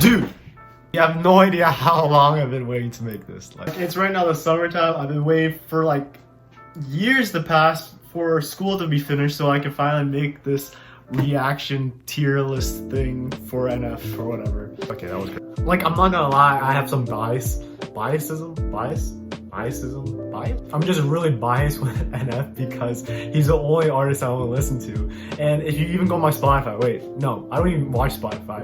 Dude, you have no idea how long I've been waiting to make this. Like, it's right now the summertime. I've been waiting for like years to pass for school to be finished so I can finally make this reaction tier list thing for NF or whatever. Okay, that was good. Like, I'm not gonna lie, I have some biasism. I'm just really biased with NF because he's the only artist I want to listen to. And if you even go on my Spotify, wait, no, I don't even watch Spotify.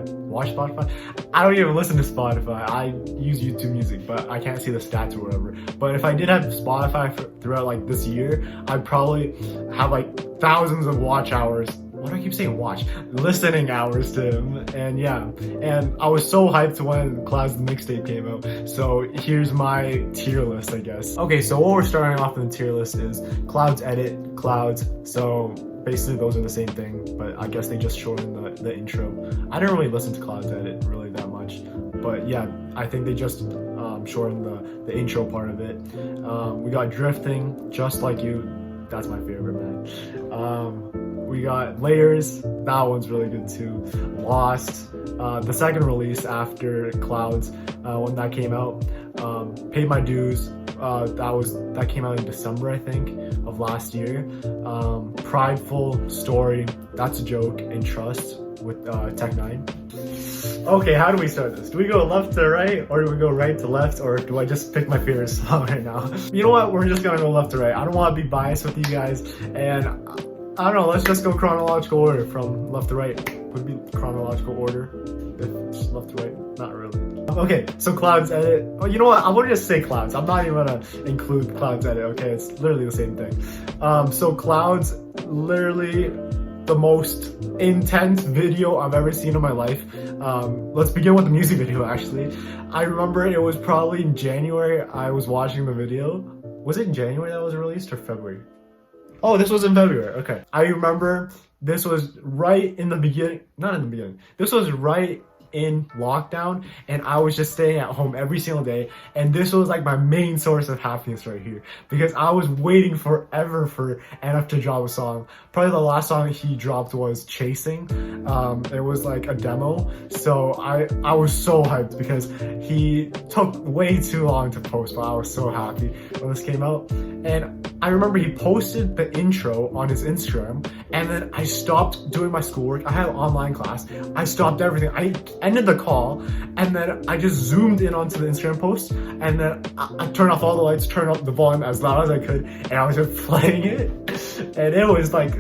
I don't even listen to Spotify. I use YouTube Music, but I can't see the stats or whatever. But if I did have Spotify throughout like this year, I'd probably have like thousands of watch hours. Why do I keep saying watch? Listening hours to him. And yeah, and I was so hyped when Cloud's Mixtape came out. So here's my tier list, I guess. Okay, so what we're starting off in the tier list is Cloud's Edit, Clouds. So basically those are the same thing, but I guess they just shortened the intro. I didn't really listen to Cloud's Edit really that much, but yeah, I think they just shortened the intro part of it. We got Drifting, Just Like You. That's my favorite, man. We got Layers, that one's really good too. Lost, the second release after Clouds, when that came out. Paid My Dues, that came out in December, I think, of last year. Prideful, Story, That's a Joke, and Trust with Tech 9. Okay, how do we start this? Do we go left to right, or do we go right to left, or do I just pick my favorite song right now? You know what, we're just gonna go left to right. I don't want to be biased with you guys, and I don't know, let's just go chronological order from left to right. Would be chronological order if it's left to right? Not really. Okay, so Clouds Edit. Oh, you know what? I want to just say Clouds. I'm not even gonna include Clouds Edit, okay? It's literally the same thing. So Clouds, literally the most intense video I've ever seen in my life. Let's begin with the music video, actually. I remember it was probably in January I was watching the video. Was it in January that was released or February? Oh, this was in February, okay. I remember this was right in the beginning, not in the beginning, this was right in lockdown, and I was just staying at home every single day, and this was like my main source of happiness right here, because I was waiting forever for NF to drop a song. Probably the last song he dropped was Chasing. It was like a demo, so I was so hyped because he took way too long to post, but I was so happy when this came out. And I remember he posted the intro on his Instagram, and then I stopped doing my schoolwork. I had an online class. I stopped everything. I ended the call, and then I just zoomed in onto the Instagram post, and then I turned off all the lights, turned up the volume as loud as I could, and I was just playing it. And it was like,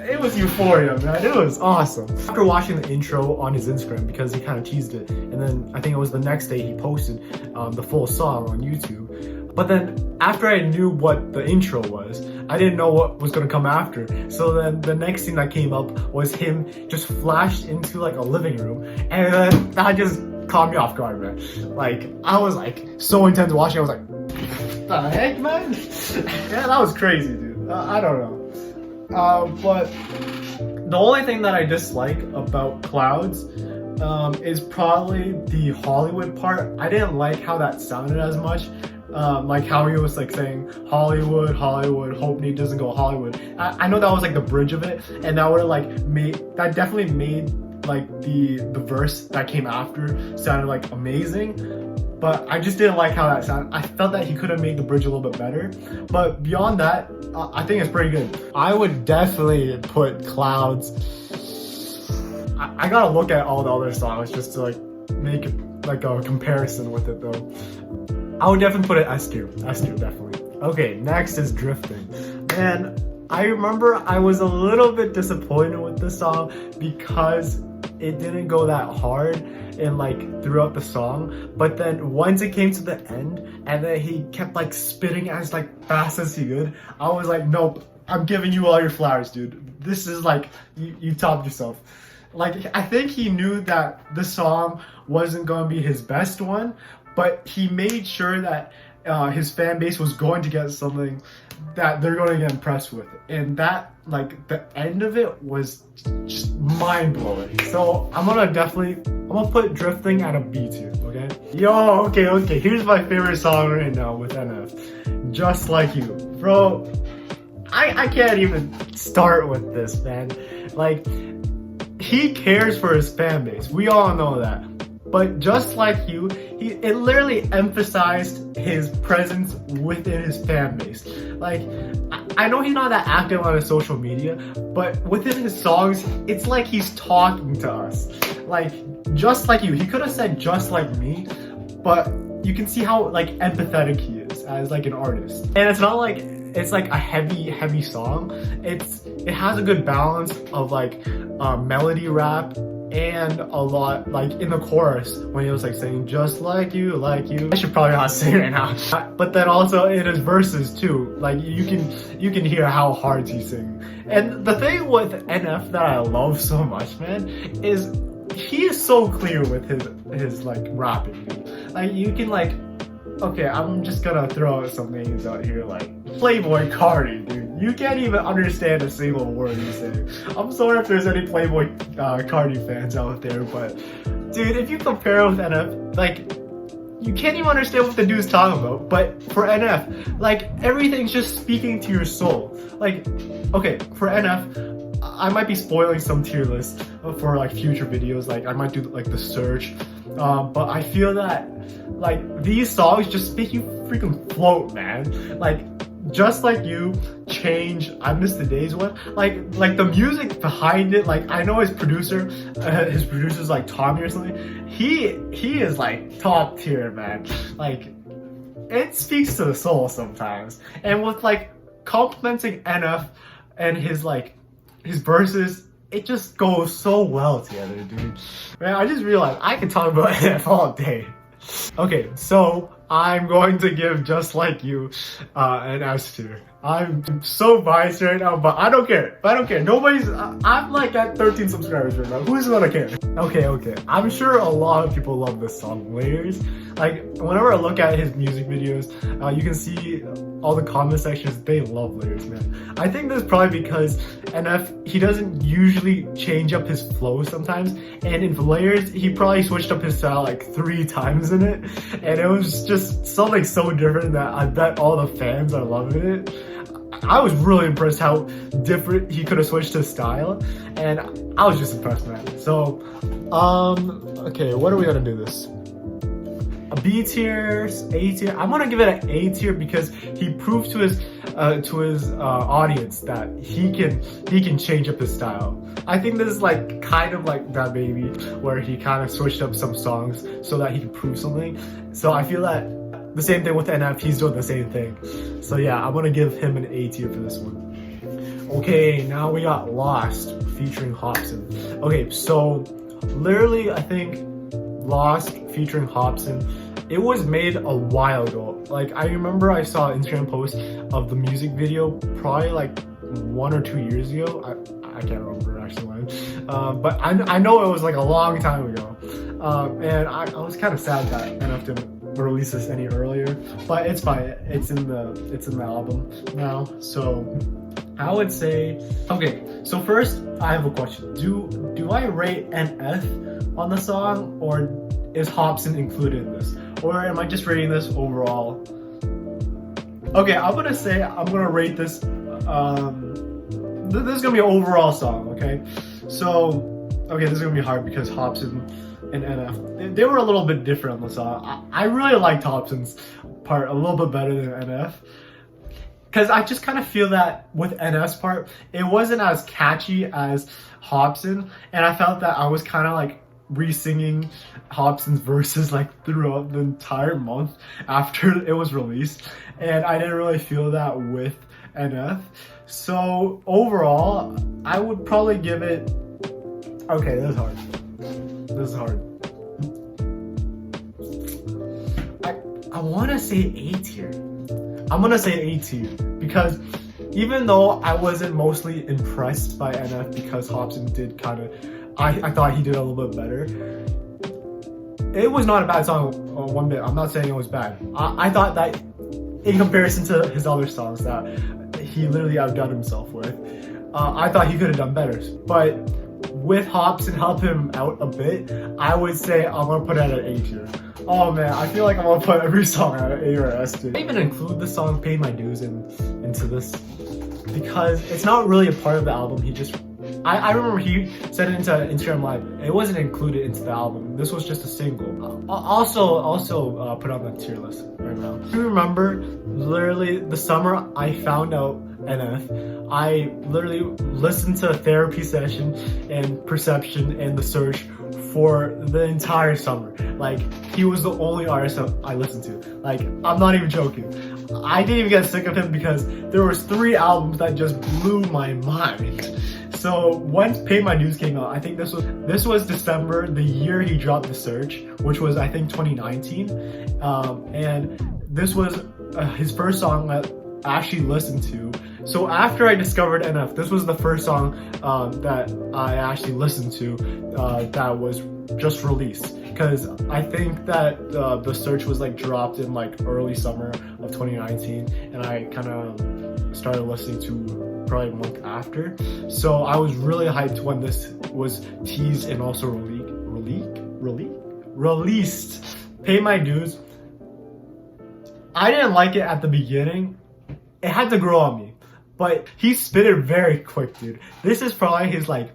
it was euphoria, man. It was awesome. After watching the intro on his Instagram, because he kind of teased it, and then I think it was the next day he posted the full song on YouTube. But then after I knew what the intro was, I didn't know what was gonna come after. So then the next thing that came up was him just flashed into like a living room, and then that just caught me off guard, man. Like, I was like so intense watching. I was like, the heck, man? Yeah, that was crazy, dude. I don't know. But the only thing that I dislike about Clouds is probably the Hollywood part. I didn't like how that sounded as much. Like how he was like saying Hollywood, hope Nate doesn't go Hollywood. I know that was like the bridge of it, and that would have like that definitely made like the verse that came after sounded like amazing, but I just didn't like how that sounded. I felt that he could have made the bridge a little bit better, but beyond that, I think it's pretty good. I would definitely put Clouds. I gotta look at all the other songs just to like make like a comparison with it though. I would definitely put it S tier, definitely. Okay, next is Drifting. And I remember I was a little bit disappointed with this song because it didn't go that hard and like throughout the song, but then once it came to the end and then he kept like spitting as like fast as he could, I was like, nope, I'm giving you all your flowers, dude. This is like, you topped yourself. Like, I think he knew that the song wasn't going to be his best one, but he made sure that his fan base was going to get something that they're going to get impressed with. And that, like, the end of it was just mind-blowing. So I'm gonna put Drifting at a B tier, okay? Yo, okay, here's my favorite song right now with NF. Just Like You. Bro, I can't even start with this, man. Like, he cares for his fan base. We all know that. But just like you, it literally emphasized his presence within his fan base. Like, I know he's not that active on his social media, but within his songs, it's like he's talking to us. Like, just like you. He could have said just like me, but you can see how like empathetic he is as like an artist. And it's not like it's like a heavy song. It has a good balance of like melody rap and a lot like in the chorus when he was like saying just like you. I should probably not sing right now. But then also in his verses too, like you can hear how hard he's singing. And the thing with NF that I love so much, man, is he is so clear with his like rapping, dude. Like you can like, okay, I'm just gonna throw some names out here like Playboy Cardi, dude. You can't even understand a single word he's saying. I'm sorry if there's any Playboy Cardi fans out there, but dude, if you compare it with NF, like you can't even understand what the dude's talking about. But for NF, like everything's just speaking to your soul. Like, okay, for NF, I might be spoiling some tier lists for like future videos. Like I might do like the search, but I feel that like these songs just make you freaking float, man. Like just like you, Change, I Miss the Days one. Like the music behind it. Like I know his producer's like Tommy or something. He is like top tier, man. Like it speaks to the soul sometimes. And with like complimenting NF and his verses, it just goes so well together, dude. Man, I just realized I can talk about NF all day. Okay, so I'm going to give Just Like You an S tier. I'm so biased right now, but I don't care. Nobody's, I'm like at 13 subscribers right now. Who's gonna care? Okay. I'm sure a lot of people love this song, Layers. Like, whenever I look at his music videos, you can see all the comment sections, they love Layers, man. I think this is probably because NF, he doesn't usually change up his flow sometimes. And in Layers, he probably switched up his style like 3 times in it. And it was just something so different that I bet all the fans are loving it. I was really impressed how different he could have switched his style, and I was just impressed, man. So, okay, what are we gonna do this? A B tier, A tier. I'm gonna give it an A tier because he proved to his audience that he can change up his style. I think this is like kind of like that baby where he kind of switched up some songs so that he could prove something. So I feel that the same thing with NF, he's doing the same thing. So yeah, I'm gonna give him an A tier for this one. Okay, now we got Lost featuring Hobson. Okay, so literally I think Lost featuring Hobson, it was made a while ago. Like I remember I saw an Instagram post of the music video probably like 1 or 2 years ago. I can't remember actually when, but I know it was like a long time ago. And I was kind of sad that NF didn't release this any earlier, but it's fine. It's in the album now. So I would say, okay, so first I have a question. Do I rate an F on the song, or is Hobson included in this, or am I just rating this overall? Okay, I'm gonna say I'm gonna rate this. This is gonna be an overall song. Okay, so okay, this is gonna be hard because Hobson and NF, they were a little bit different on the song. I really liked Hobson's part a little bit better than NF, because I just kind of feel that with NF's part, it wasn't as catchy as Hobson, and I felt that I was kind of like re-singing Hobson's verses like throughout the entire month after it was released, and I didn't really feel that with NF. So overall, I would probably give it, okay, this is hard. I want to say A tier. I'm gonna say A tier because even though I wasn't mostly impressed by NF because Hobson did kind of, I thought he did a little bit better. It was not a bad song one bit. I'm not saying it was bad. I thought that in comparison to his other songs that he literally outdone himself with, I thought he could have done better. But with Hobson help him out a bit, I would say I'm gonna put it at an A tier. Oh man, I feel like I'm gonna put every song at an A or S tier. I even include the song Paid My Dues into this because it's not really a part of the album. I remember he said it into Instagram Live. It wasn't included into the album. This was just a single. Also put on the tier list right now. Do you remember literally the summer I found out NF? I literally listened to Therapy Session and Perception and The Search for the entire summer. Like, he was the only artist that I listened to. Like, I'm not even joking. I didn't even get sick of him because there was 3 albums that just blew my mind. So once Pay My Dues came out, I think this was December, the year he dropped The Search, which was I think 2019, and this was his first song that I actually listened to. So after I discovered NF, this was the first song that I actually listened to that was just released, because I think that The Search was like dropped in like early summer of 2019, and I kind of started listening to probably a month after. So I was really hyped when this was teased and also released. Pay My Dues. I didn't like it at the beginning. It had to grow on me, but he spit it very quick, dude. This is probably his, like,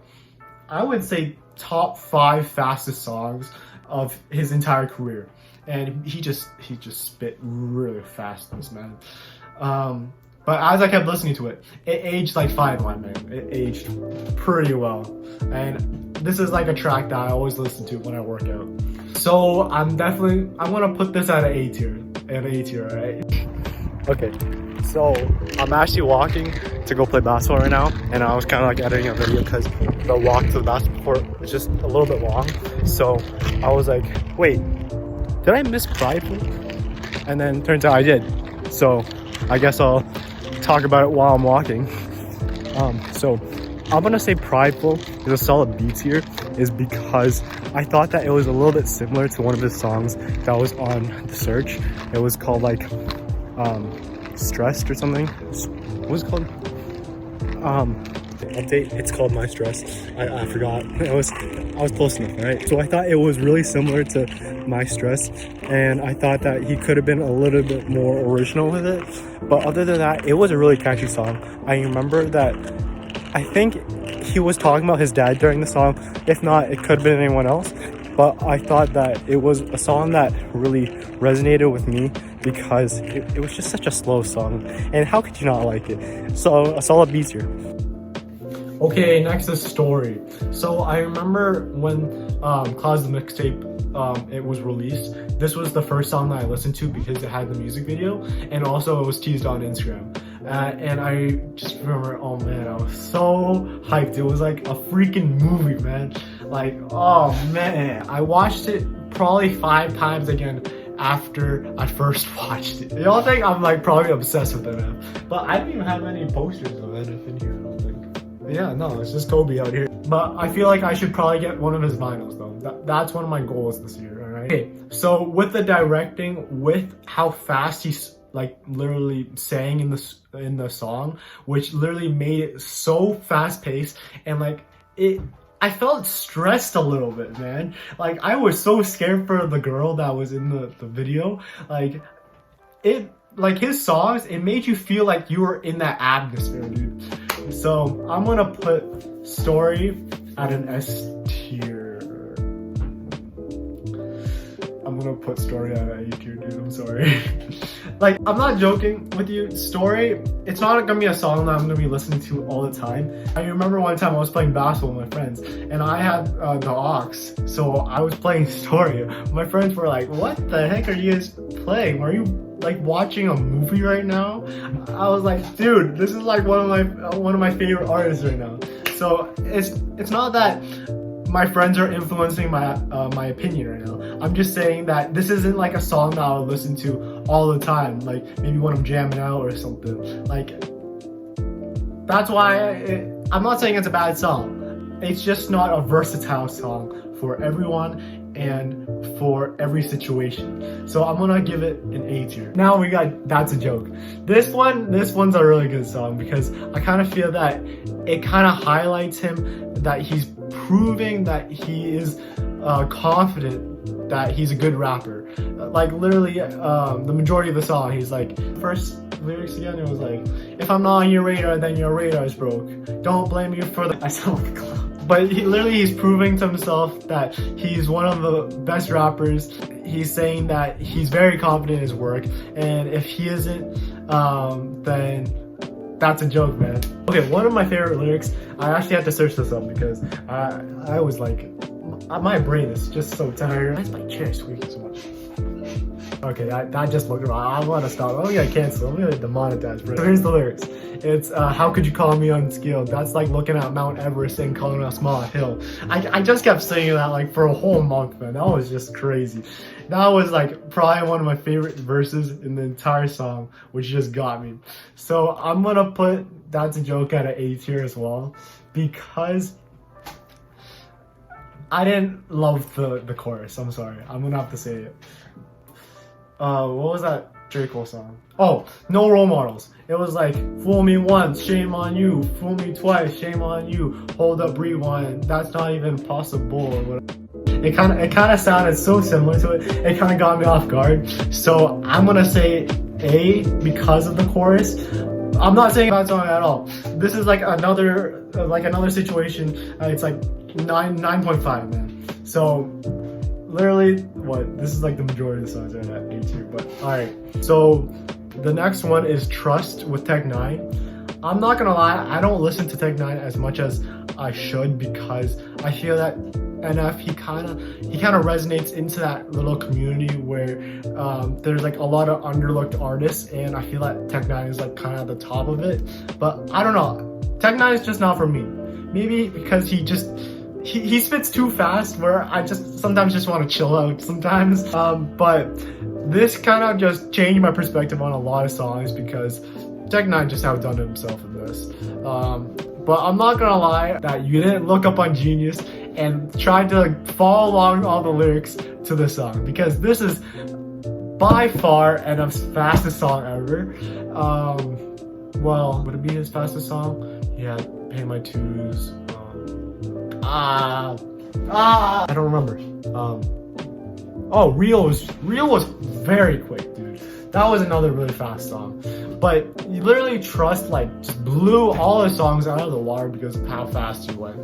I would say top 5 fastest songs of his entire career, and he just spit really fast, this man. But as I kept listening to it, it aged like fine wine, man. It aged pretty well. And this is like a track that I always listen to when I work out. So I'm gonna put this at an A tier, alright? Okay, so I'm actually walking to go play basketball right now, and I was kind of like editing a video because the walk to the basketball court is just a little bit long. So I was like, wait, did I miss Prideful? And then turns out I did. So I guess I'll talk about it while I'm walking. So I'm gonna say Prideful is a solid B tier, is because I thought that it was a little bit similar to one of his songs that was on The Search. It was called like Stressed or something. What was it called? The update, it's called My Stress. I forgot. I was close enough, right? So I thought it was really similar to My Stress, and I thought that he could have been a little bit more original with it. But other than that, it was a really catchy song. I remember that I think he was talking about his dad during the song. If not, it could have been anyone else. But I thought that it was a song that really resonated with me because it was just such a slow song. And how could you not like it? So a solid B tier. Okay, next is Story. So I remember when Clouds the Mixtape, it was released. This was the first song that I listened to because it had the music video, and also it was teased on Instagram. And I just remember, oh man, I was so hyped. It was like a freaking movie, man. Like, oh man, I watched it probably 5 times again after I first watched it. Y'all think I'm like probably obsessed with NF, but I don't even have any posters of NF in here, I don't think. Yeah, no, it's just Kobe out here. But I feel like I should probably get one of his vinyls though. That's one of my goals this year, alright? Okay, so with the directing, with how fast he's like literally sang in the song, which literally made it so fast paced, and like I felt stressed a little bit, man. Like I was so scared for the girl that was in the video. Like his songs, it made you feel like you were in that atmosphere, dude. So I'm gonna put Story at an S tier. I'm gonna put Story at an A tier, dude. I'm sorry. Like, I'm not joking with you. Story, it's not gonna be a song that I'm gonna be listening to all the time. I remember one time I was playing basketball with my friends, and I had the aux, so I was playing Story. My friends were like, "What the heck are you guys playing? Are you like watching a movie right now?" I was like, "Dude, this is like one of my favorite artists right now." So it's not that my friends are influencing my opinion right now. I'm just saying that this isn't like a song that I'll listen to all the time, like maybe when I'm jamming out or something. Like, that's why I'm not saying it's a bad song. It's just not a versatile song for everyone and for every situation. So I'm gonna give it an A tier. Now we got That's a Joke. This one's a really good song because I kind of feel that it kind of highlights him, that he's proving that he is confident that he's a good rapper. Like literally the majority of the song, he's like, first lyrics again? It was like, if I'm not on your radar, then your radar's broke. Don't blame me for the... I sound like a clown. But he's proving to himself that he's one of the best rappers. He's saying that he's very confident in his work, and if he isn't, then that's a joke, man. Okay, one of my favorite lyrics, I actually had to search this up because I was like, my brain is just so tired. Why is my chair squeaking so much? Okay, that just looked wrong. I want to stop. I'm gonna cancel. I'm gonna demonetize. So here's the lyrics. It's, how could you call me unskilled? That's like looking at Mount Everest and calling a small hill. I just kept singing that like for a whole month, man. That was just crazy. That was like probably one of my favorite verses in the entire song, which just got me. So I'm gonna put That's a Joke at an A tier as well, because I didn't love the chorus. I'm sorry. I'm gonna have to say it. What was that J. Cole song? Oh, No Role Models. It was like, fool me once, shame on you. Fool me twice, shame on you. Hold up, rewind. That's not even possible. Or whatever. It kind of sounded so similar to it. It kind of got me off guard. So I'm gonna say A because of the chorus. I'm not saying bad song at all. This is like another situation. It's like 9.5, man. So literally, this is like the majority of the songs are at A tier, but alright. So the next one is Trust with Tech 9. I'm not gonna lie, I don't listen to Tech 9 as much as I should, because I feel that NF, he kind of resonates into that little community where there's like a lot of underlooked artists, and I feel that Tech 9 is like kind of at the top of it. But I don't know, Tech 9 is just not for me. Maybe because he spits too fast, where I just sometimes just want to chill out sometimes. But this kind of just changed my perspective on a lot of songs, because Tech 9 just outdone himself in this. But I'm not gonna lie that you didn't look up on Genius and try to follow along all the lyrics to the song, because this is by far NF's fastest song ever. Well, would it be his fastest song? Yeah, Pay My Dues. I don't remember. Oh, Real was very quick, dude. That was another really fast song. But you literally Trust just blew all the songs out of the water because of how fast you went.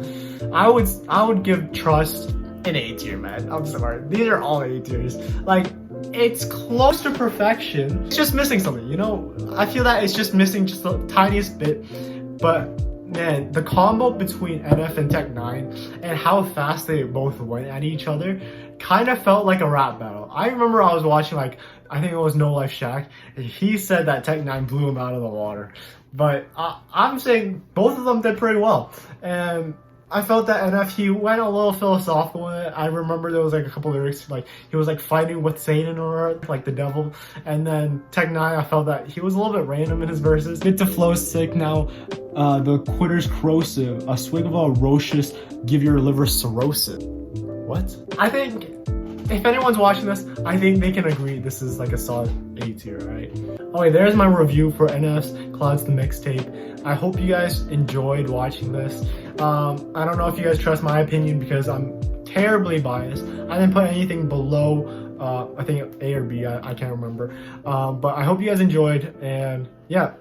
I would give Trust an A tier, man. I'm sorry. These are all A tiers. Like, it's close to perfection. It's just missing something, you know? I feel that it's just missing just the tiniest bit. But man, the combo between NF and Tech 9 and how fast they both went at each other kind of felt like a rap battle. I remember I was watching I think it was No Life Shaq, and he said that Tech 9 blew him out of the water. But I'm saying both of them did pretty well. And I felt that NF, he went a little philosophical in it. I remember there was a couple lyrics, he was fighting with Satan or the devil. And then Tech 9, I felt that he was a little bit random in his verses. Bit to flow sick now. The quitter's corrosive. A swig of a rocious, give your liver cirrhosis. What? I think if anyone's watching this, I think they can agree this is a solid A tier, right? Okay, there's my review for NF's Clouds the Mixtape. I hope you guys enjoyed watching this. I don't know if you guys trust my opinion because I'm terribly biased. I didn't put anything below, I think A or B, I can't remember. But I hope you guys enjoyed, and yeah,